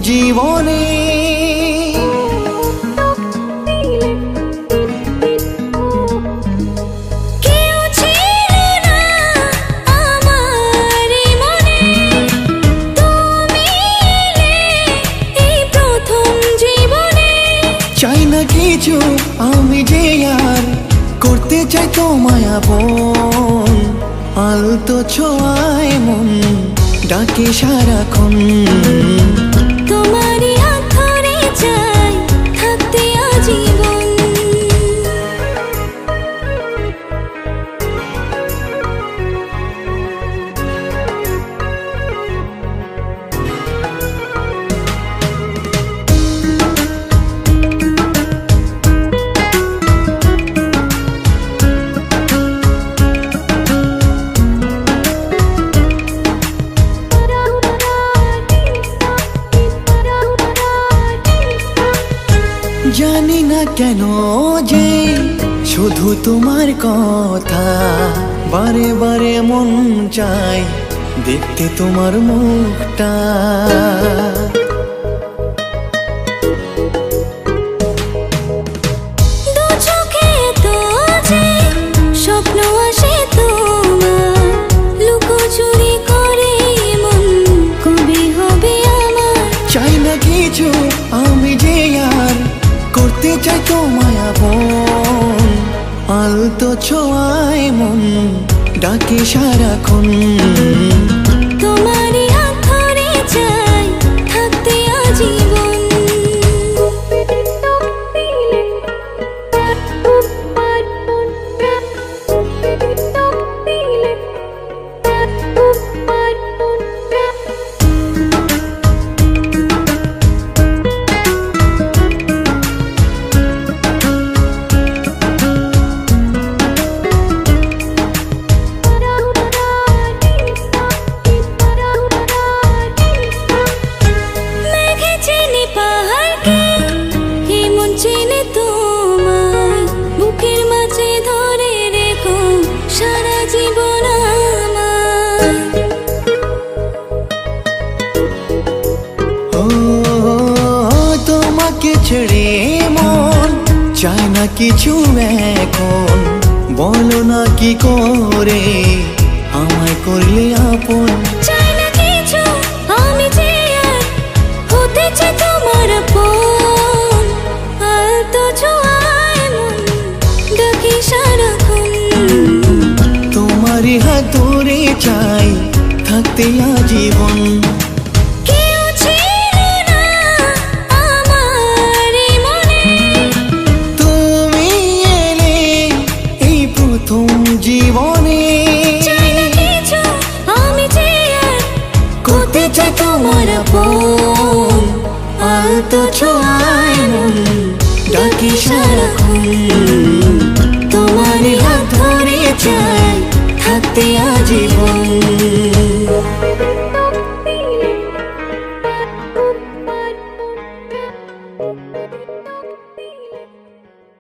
জীবনে। চাই না কিছু আমি যে আর করতে চাই তোমায় আপন, আলতো ছোঁয়ায় মন ডাকে সারাক্ষণ। তোমারই হাত ধরে চাই থাকতে আজীবন। জানি না কেন যে শুধু তোমার কথা বারে বারে মন চায় দেখতে তোমার মুখটা। দু চোখে তো যে স্বপ্ন আসে তোমার, লুকোচুরি করে মন কবে হবে আমার। চাই না কিছু আমি যে আর করতে চাই তোমায় আপন, আলতো ছোঁয়ায় মন ডাকে সারাক্ষণ। তোমারই হাত ধরে চাই থাকতে আজীবন। তোমাকে ছেড়ে মন চায় না কিছু এখন, বলো না কি করে আমায় করলে আপন। চাই না কিছু আমি যে আর হতে চাই তোমার আপন, আলতো ছোঁয়ায় মন ডাকে সারাক্ষণ। তোমারই হাত ধরে চাই থাকতে আজীবন। জীবনে আমি যে আর করতে চাই তোমার আপন, আলতো ছোঁয়ায় মন ডাকে সারাক্ষণ। তোমারই হাত ধরে চাই থাকতে